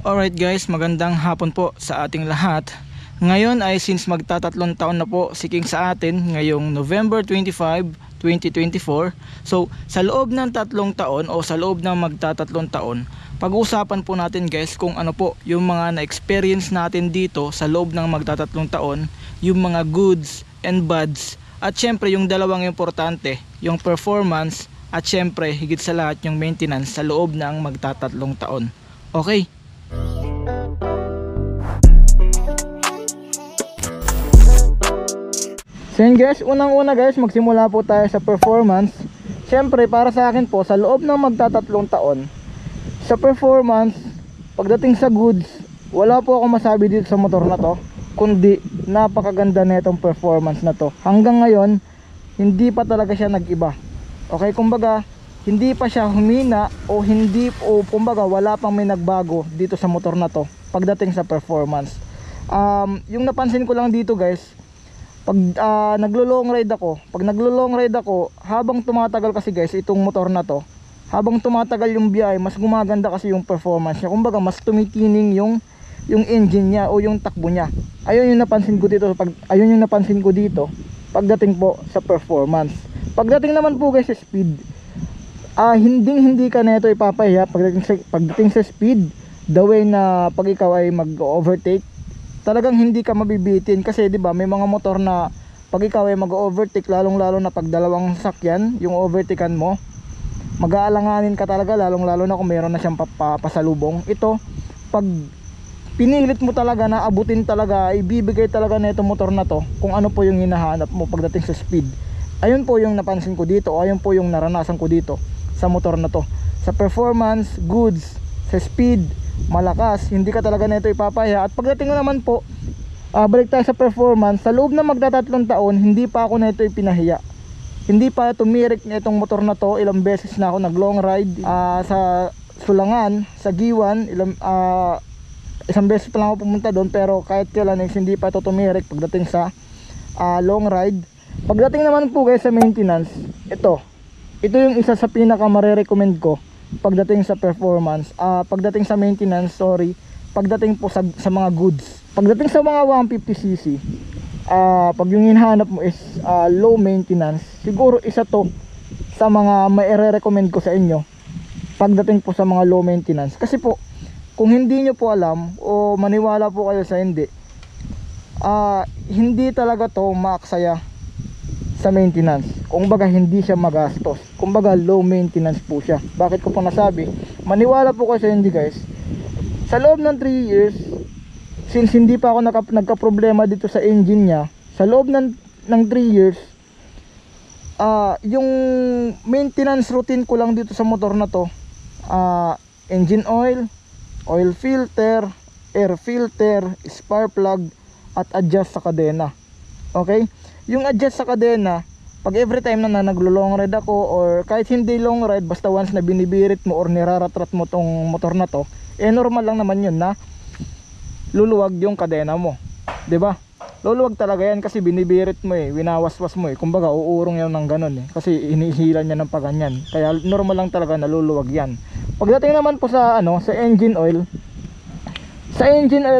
Alright guys, magandang hapon po sa ating lahat. Ngayon ay since magtatatlong taon na po si King sa atin ngayong November 25, 2024. So sa loob ng tatlong taon o sa loob ng magtatatlong taon, pag-uusapan po natin guys kung ano po yung mga na-experience natin dito sa loob ng magtatatlong taon, yung mga goods and bads, at syempre yung dalawang importante, yung performance at syempre higit sa lahat yung maintenance sa loob ng magtatatlong taon. Okay? So yun guys, unang-una guys, magsimula po tayo sa performance. Siyempre para sa akin po, sa loob ng magtatatlong taon, sa performance, pagdating sa goods, wala po ako masabi dito sa motor na to, kundi napakaganda na itong performance na to. Hanggang ngayon, hindi pa talaga siya nag-iba. Okay, kumbaga, hindi pa siya humina o kumbaga wala pang may nagbago dito sa motor na to pagdating sa performance. Yung napansin ko lang dito guys, pag naglo-long ride ako, habang tumatagal kasi guys itong motor na to, habang tumatagal yung biyahe, mas gumaganda kasi yung performance niya. Kumbaga mas tumitining yung engine niya o yung takbo niya. Ayun yung napansin ko dito pagdating po sa performance. Pagdating naman po guys sa speed, hindi ka na ito ipapahiya pagdating sa speed. The way na pag ikaw ay mag-overtake, talagang hindi ka mabibitin kasi 'di ba may mga motor na pag ikaw ay mag-overtake, lalong-lalo na pag dalawang sasakyan yung overtakean mo, mag-aalanganin ka talaga, lalong-lalo na kung meron na siyang pasalubong. Ito, pag pinilit mo talaga na abutin talaga, ibibigay talaga na itong motor na to kung ano po yung hinahanap mo pagdating sa speed. Ayun po yung napansin ko dito, ayun po yung naranasan ko dito sa motor na to. Sa performance, goods, sa speed, malakas, hindi ka talaga nito ipapahiya. At pagdating naman po, balik tayo sa performance, sa loob na magtatatlong taon, hindi pa ako nito ipinahiya. Hindi pa tumirik na itong motor na to. Ilang beses na ako nag long ride sa Sulangan, sa Giwan, isang beses pa lang ako pumunta doon, pero kahit kailan hindi pa ito tumirik pagdating sa long ride. Pagdating naman po guys sa maintenance, ito yung isa sa pinaka mare-recommend ko pagdating sa performance, pagdating sa maintenance, pagdating po sa mga goods. Pagdating sa mga 150cc, pag yung hinahanap mo is low maintenance, siguro isa to sa mga maire-recommend ko sa inyo pagdating po sa mga low maintenance. Kasi po, kung hindi nyo po alam o maniwala po kayo sa hindi talaga to maaksaya sa maintenance. Kumbaga hindi siya magastos, kumbaga low maintenance po siya. Bakit ko po nasabi? Maniwala po kayo sa hindi guys, sa loob ng 3 years, since hindi pa ako nagka-problema dito sa engine niya, sa loob ng 3 years, yung maintenance routine ko lang dito sa motor na to, engine oil, oil filter, air filter, spark plug, at adjust sa kadena. Okay? Yung adjust sa kadena, pag every time na naglo-long ride ako, or kahit hindi long ride, basta once na binibirit mo or niraratrat mo tong motor na to, normal lang naman yun na luluwag yung kadena mo, 'di ba? Luluwag talaga yan kasi binibirit mo winawaswas mo kumbaga uurong yan ng ganun kasi inihila niya ng paganyan, kaya normal lang talaga na luluwag yan. Pagdating naman po sa sa engine oil,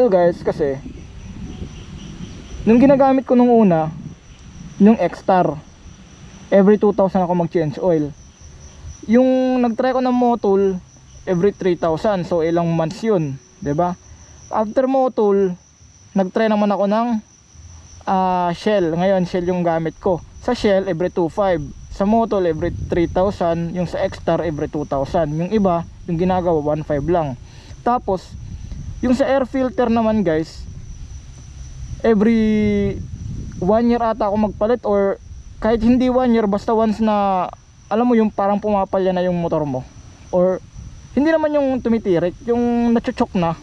guys, kasi nung ginagamit ko nung una, yung X-Star, every 2,000 ako mag-change oil. Yung nag-try ko ng Motul, every 3,000, so ilang months yun, 'di ba? After Motul, nag-try naman ako ng Shell. Ngayon Shell yung gamit ko. Sa Shell every 2,500, sa Motul every 3,000, yung sa X-Star every 2,000. Yung iba, yung ginagawa 1,500 lang. Tapos yung sa air filter naman guys, every 1 year ata ako magpalit, or kahit hindi 1 year, basta once na alam mo yung parang pumapalya na yung motor mo, or hindi naman yung tumitirik, yung nachuchok na,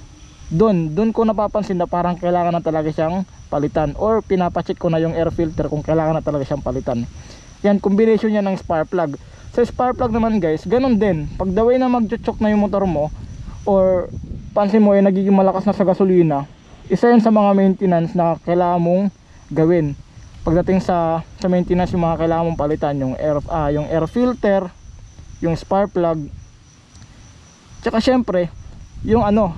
doon ko napapansin na parang kailangan na talaga siyang palitan, or pinapacheck ko na yung air filter kung kailangan na talaga siyang palitan. Yan, combination niya ng spark plug. Sa spark plug naman guys, ganun din, pag the way na magchuchok na yung motor mo, or pansin mo nagiging malakas na sa gasolina, isa yan sa mga maintenance na kailangan mong gawin. Pagdating sa maintenance, yung mga kailangan mong palitan, yung air filter, yung spark plug, tsaka syempre yung ano,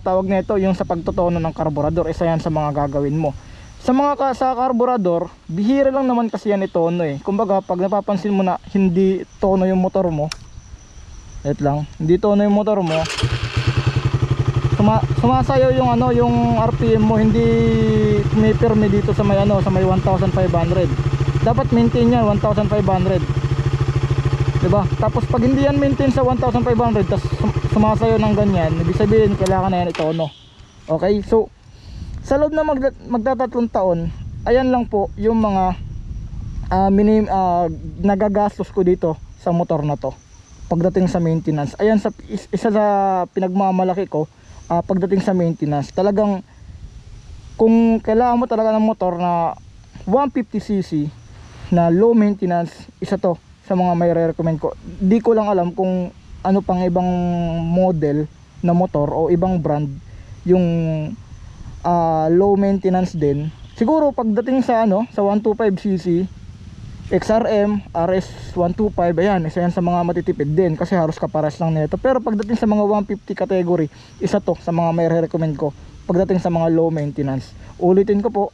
tawag nito, yung sa pagtotono ng karburador. Isa yan sa mga gagawin mo. Sa karburador, bihira lang naman kasi yan itono eh. Kumbaga, pag napapansin mo na hindi tono yung motor mo, wait lang, hindi tono yung motor mo, sumasayaw yung ano, yung RPM mo, hindi pumipirme dito sa may ano, sa may 1,500. Dapat maintain yan 1,500. 'Di ba? Tapos pag hindi yan maintain sa 1,500, tapos sumasayaw ng ganyan, ibig sabihin kailangan na yan itono. Okay? So sa loob na magtatatlong taon, ayan lang po yung mga nagagastos ko dito sa motor na to pagdating sa maintenance. Ayan, isa sa pinagmamalaki ko pagdating sa maintenance. Talagang kung kailangan mo talaga ng motor na 150cc na low maintenance, isa to sa mga may recommend ko. Di ko lang alam kung ano pang ibang model na motor o ibang brand yung low maintenance din. Siguro pagdating sa ano, sa 125cc XRM, RS125, ayan, isa yan sa mga matitipid din kasi halos kapares lang nito. Pero pagdating sa mga 150 category, isa to sa mga may recommend ko pagdating sa mga low maintenance. Ulitin ko po,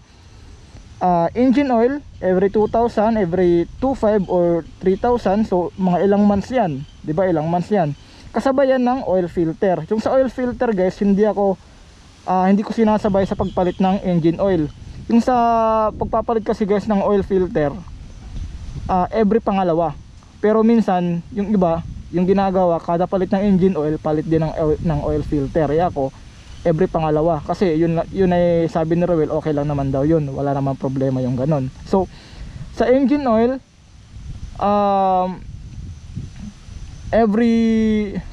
engine oil every 2,000, every 2,500 or 3,000. So mga ilang months yan, di ba? Ilang months yan. Kasabayan ng oil filter. Yung sa oil filter guys, hindi ko sinasabay sa pagpalit ng engine oil. Yung sa pagpapalit kasi guys ng oil filter, every pangalawa. Pero minsan yung iba, yung ginagawa kada palit ng engine oil, palit din ng oil filter. Ako every pangalawa kasi yun ay sabi ni Roel, okay lang naman daw yun, wala naman problema yung ganon. So sa engine oil, every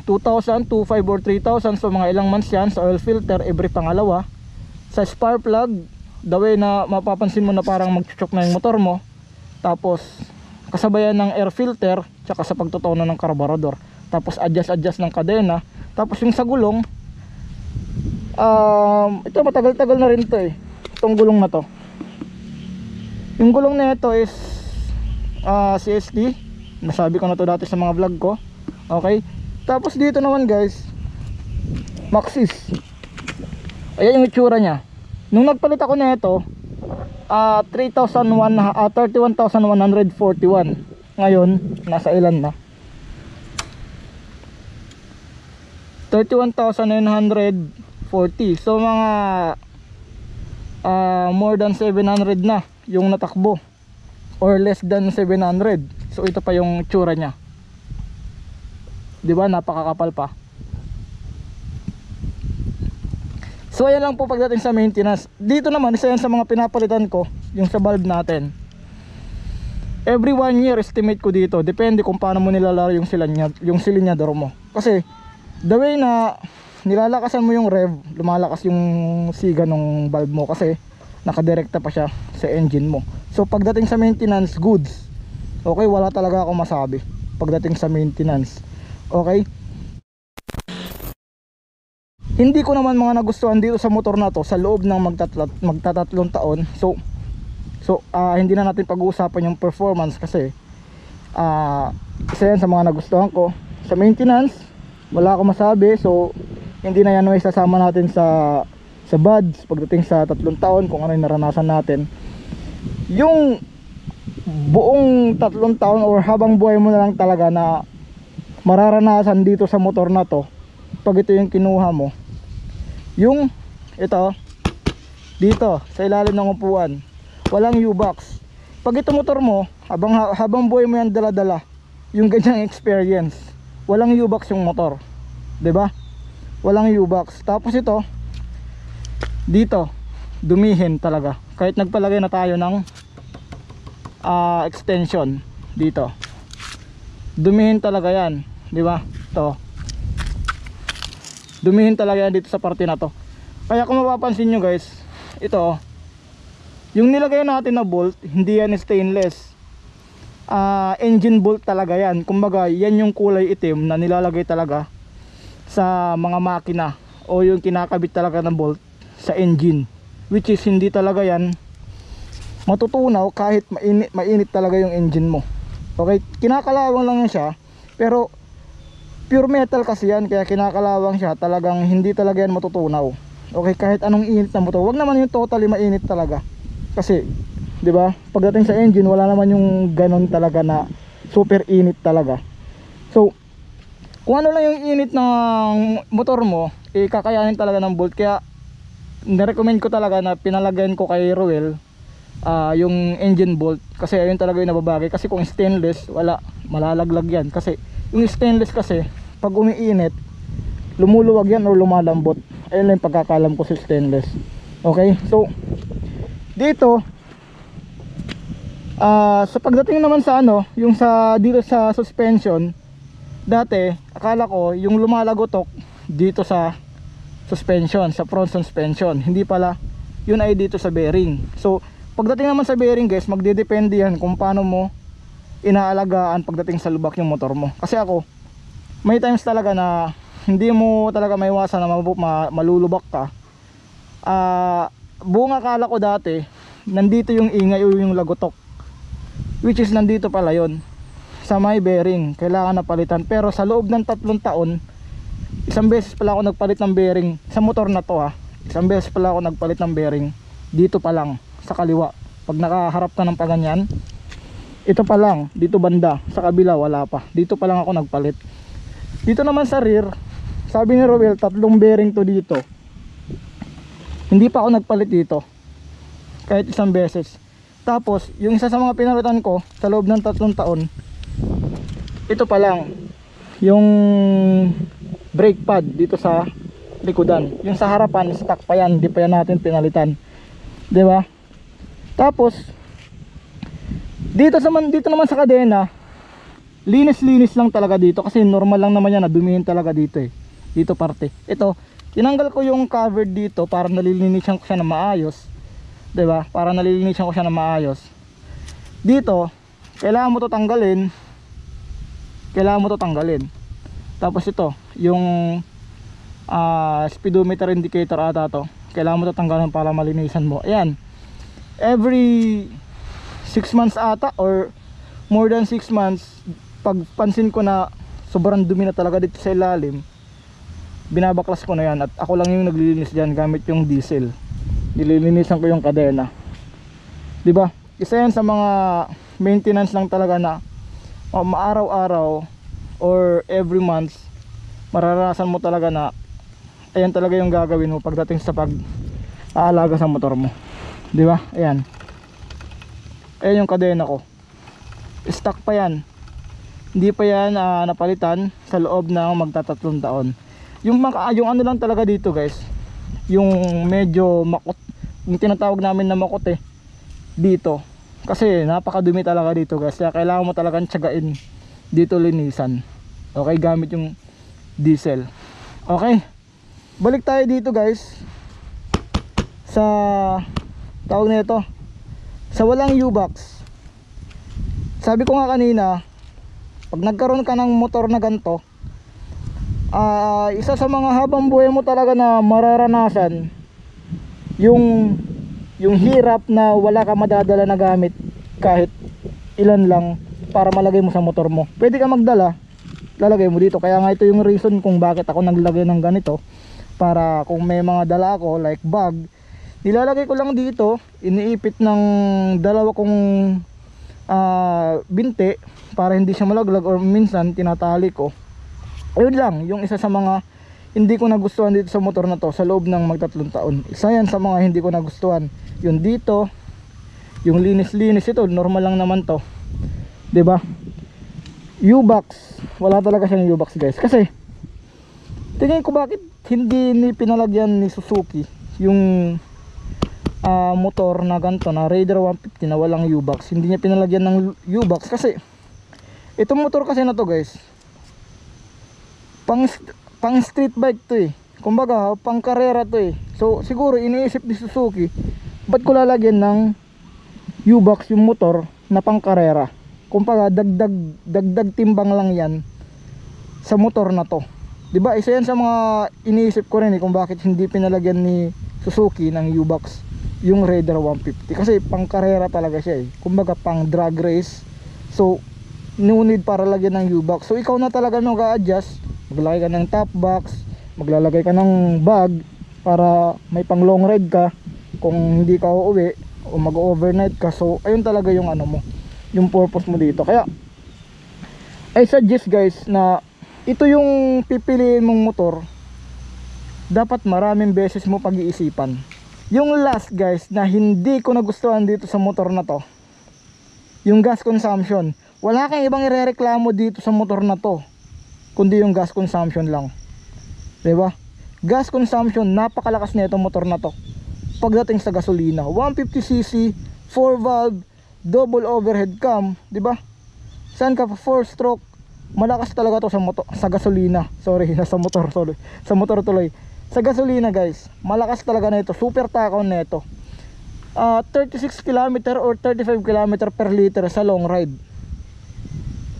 2,000, 2,500 or 3,000, so mga ilang months yan. Sa oil filter, every pangalawa. Sa spark plug, the way na mapapansin mo na parang mag-choke na yung motor mo. Tapos kasabayan ng air filter, tsaka sa pagtotono ng karburador. Tapos adjust ng kadena. Tapos yung sa gulong, ito matagal-tagal na rin to eh, itong gulong na to. Yung gulong na ito is CST. Nasabi ko na to dati sa mga vlog ko. Okay. Tapos dito naman guys, Maxxis. Ayan yung itsura nya. Nung nagpalit ako na ito, 31,141. Ngayon nasa ilan na? 31,940. So mga more than 700 na yung natakbo, or less than 700. So ito pa yung tsura nya, di ba? Napakakapal pa. So ayan lang po pagdating sa maintenance. Dito naman, isa yan sa mga pinapalitan ko, yung sa valve natin. Every 1 year estimate ko dito. Depende kung paano mo nilalaro yung silinyador mo. Kasi the way na nilalakasan mo yung rev, lumalakas yung siga ng valve mo kasi nakadirekta pa siya sa engine mo. So pagdating sa maintenance, goods. Okay, wala talaga ako masabi pagdating sa maintenance. Okay. Hindi ko naman mga nagustuhan dito sa motor na to sa loob ng magtatatlong taon. So hindi na natin pag-uusapan yung performance kasi isa yan sa mga nagustuhan ko. Sa maintenance, wala akong masabi. So hindi na yan may sasama natin sa buds pagdating sa 3 taon kung ano yung naranasan natin. Yung buong 3 taon or habang buhay mo na lang talaga na mararanasan dito sa motor na to pag ito yung kinuha mo. Yung ito dito sa ilalim ng upuan, walang U-box. Pag ito motor mo, habang buhay mo yan dala-dala yung ganyang experience, walang U-box yung motor, 'di ba? Walang U-box. Tapos ito dito dumihin talaga kahit nagpalagay na tayo ng extension dito, dumihin talaga yan, 'di ba? Ito dumihin talaga yan dito sa parte na to. Kaya kung mapapansin nyo guys, ito yung nilagay natin na bolt, hindi yan stainless, engine bolt talaga yan. Kumbaga yan yung kulay itim na nilalagay talaga sa mga makina o yung kinakabit talaga ng bolt sa engine, which is hindi talaga yan matutunaw kahit mainit talaga yung engine mo. Okay, kinakalawang lang yan siya, pero pure metal kasi yan, kaya kinakalawang siya, talagang hindi talaga yan matutunaw. Okay, kahit anong init na motor, wag naman yung totally mainit talaga. Kasi, 'di ba? Pagdating sa engine, wala naman yung ganon talaga na super init talaga. So, kung ano lang yung init ng motor mo, kakayanin talaga ng bolt. Kaya nirecommend ko talaga na pinalagyan ko kay Ruel yung engine bolt, kasi ayun talaga yung nababagay. Kasi kung stainless, wala, malalaglag yan. Kasi yung stainless kasi pag umiinit, lumuluwag yan o lumalambot. Ayun lang yung pagkakalam ko sa stainless. Okay, so dito sa pagdating naman sa ano, yung sa dito sa suspension, dati akala ko yung lumalagotok dito sa suspension, sa front suspension, hindi pala, yun ay dito sa bearing. So pagdating naman sa bearing guys, magdedepende yan kung paano mo inaalagaan pagdating sa lubak yung motor mo. Kasi ako, may times talaga na hindi mo talaga maiwasan na malulubak ka. Buong akala ko dati nandito yung ingay o yung lagotok, which is nandito pala yon sa may bearing, kailangan na palitan. Pero sa loob ng 3 taon, isang beses pala ako nagpalit ng bearing sa motor na to isang beses pala ako nagpalit ng bearing dito pa lang sa kaliwa. Pag nakaharap ka ng paganyan, ito pa lang, dito banda, sa kabila wala pa, dito pa lang ako nagpalit. Dito naman sa rear, sabi ni Roel 3 bearing to dito, hindi pa ako nagpalit dito kahit isang beses. Tapos yung isa sa mga pinalitan ko sa loob ng 3 taon, ito pa lang yung brake pad dito sa likodan. Yung sa harapan stock pa yan, hindi pa yan natin pinalitan, 'di ba? Tapos dito naman sa kadena, linis lang talaga dito, kasi normal lang naman yan na dumihin talaga dito dito parte. Ito, tinanggal ko yung cover dito para nalilinisan ko siya na maayos, 'di ba? Para nalilinisan ko siya na maayos. Dito, kailangan mo to tanggalin. Tapos ito, yung speedometer indicator ata to, kailangan mo to tanggalin para malinisan mo. Ayan, every 6 months ata or more than 6 months, pagpansin ko na sobrang dumi na talaga dito sa ilalim, binabaklas ko na yan, at ako lang yung naglilinis dyan gamit yung diesel. Nililinisan ko yung kadena, 'di ba? Isa yan sa mga maintenance lang talaga na maaraw-araw or every month mararanasan mo talaga na ayan talaga yung gagawin mo pagdating sa pag-aalaga sa motor mo, 'di ba? Ayan yung kadena ko, stock pa yan, hindi pa yan napalitan sa loob ng magta-3 taon. Yung ano lang talaga dito guys, yung medyo makot, yung tinatawag namin na makot dito, kasi napakadumi talaga dito guys, kaya kailangan mo talagang tiyagain dito linisan. Okay, gamit yung diesel. Okay, balik tayo dito guys sa tawag na ito, sa walang U-box. Sabi ko nga kanina, pag nagkaroon ka ng motor na ganito, isa sa mga habang buhay mo talaga na mararanasan yung hirap na wala ka madadala na gamit kahit ilan lang para malagay mo sa motor mo. Pwede ka magdala, lalagay mo dito. Kaya nga ito yung reason kung bakit ako naglagay ng ganito, para kung may mga dala ako like bag, nilalagay ko lang dito, iniipit ng 2 kong binti para hindi siya malaglag, or minsan tinatali ko. Ayun lang yung isa sa mga hindi ko nagustuhan dito sa motor na to sa loob ng mag-3 taon. Isa yan sa mga hindi ko nagustuhan, yung dito, yung linis ito normal lang naman to, 'di ba? U-box, wala talaga siyang U-box guys, kasi tingin ko bakit hindi pinalagyan ni Suzuki yung motor na ganito na Raider 150 na walang U-box. Hindi niya pinalagyan ng U-box kasi itong motor kasi na to guys, pang street bike to kumbaga pang karera to So siguro iniisip ni Suzuki, ba't ko lalagyan ng U-box yung motor na pang karera? Kumbaga dagdag timbang lang yan sa motor na to, 'di ba? Isa yan sa mga iniisip ko rin kung bakit hindi pinalagyan ni Suzuki ng U-box yung Raider 150, kasi pang karera talaga siya kumbaga pang drag race. So no need para lagyan ng U-box. So ikaw na talaga mag-a-adjust Maglalagay ka ng top box, maglalagay ka ng bag para may pang long ride ka kung hindi ka uuwi o mag-overnight ka. So ayun talaga yung ano mo, yung purpose mo dito. Kaya I suggest guys na ito yung pipiliin mong motor, dapat maraming beses mo pag-iisipan. Yung last guys na hindi ko nagustuhan dito sa motor na to, yung gas consumption. Wala kang ibang irereklamo dito sa motor na to kundi yung gas consumption lang, diba? Gas consumption, napakalakas na itong motor na to pagdating sa gasolina. 150cc, 4 valve, double overhead cam, diba? Saan ka 4 stroke, malakas talaga to sa motor, sa gasolina. Sorry, nasa motor, sorry. Sa motor tuloy. Sa gasolina guys, malakas talaga na ito. Super takaw na ito. 36 km or 35 km per liter sa long ride.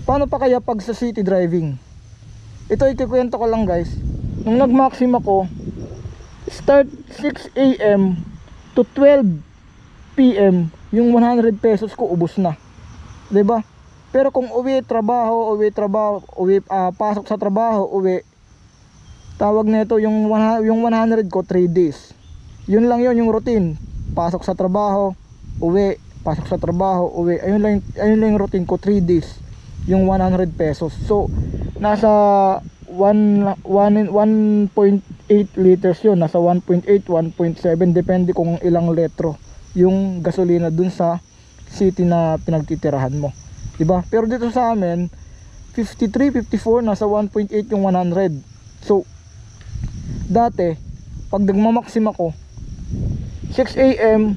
Paano pa kaya pag sa city driving? Ito ikikwento ko lang guys. Nung nag-maxim ako, start 6 AM to 12 PM, yung 100 pesos ko ubos na, 'di ba? Pero kung uwi pasok sa trabaho, uwi, tawag nito yung 100 ko 3 days. Yun lang yun yung routine. Pasok sa trabaho, uwi, pasok sa trabaho, uwi. Ayun lang yung routine ko 3 days. Yung 100 pesos. So nasa 1.8 liters yun, nasa 1.8, 1.7, depende kung ilang litro yung gasolina dun sa city na pinagtitirahan mo, diba? Pero dito sa amin 53, 54, nasa 1.8 yung 100. So dati pag nagmamaxim ako 6 AM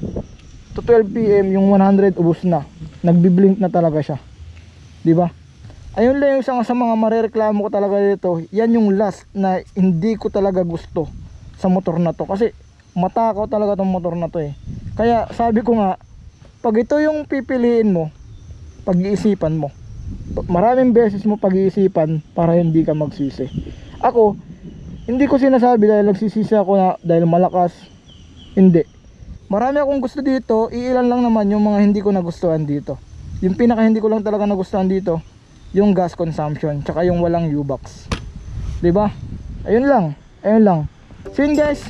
to 12 PM, yung 100 ubos na, nagbiblink na talaga siya, diba? Ayun lang yung isa sa mga marereklamo ko talaga dito. Yan yung last na hindi ko talaga gusto sa motor na to, kasi matakaw talaga tong motor na to eh. Kaya sabi ko nga, pag ito yung pipiliin mo, pag-iisipan mo, maraming beses mo pag-iisipan para hindi ka magsisi. Ako, hindi ko sinasabi dahil nagsisisi ako na dahil malakas, hindi. Marami akong gusto dito, iilan lang naman yung mga hindi ko nagustuhan dito. Yung pinaka hindi ko lang talaga nagustuhan dito, yung gas consumption, tsaka yung walang U-box, diba? Ayun lang. So yun guys,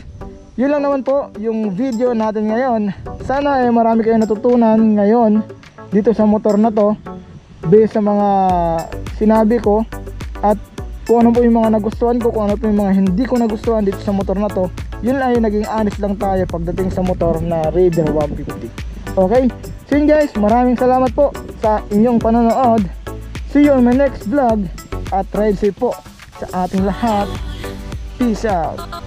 yun lang naman po yung video natin ngayon. Sana ay marami kayong natutunan ngayon dito sa motor na to, based sa mga sinabi ko, at kung ano po yung mga nagustuhan ko, kung ano po yung mga hindi ko nagustuhan dito sa motor na to. Yun lang, yung naging honest lang tayo pagdating sa motor na Raider 150. Okay, so yun guys, maraming salamat po sa inyong panonood. See you on my next vlog, at ride safe po sa ating lahat. Peace out.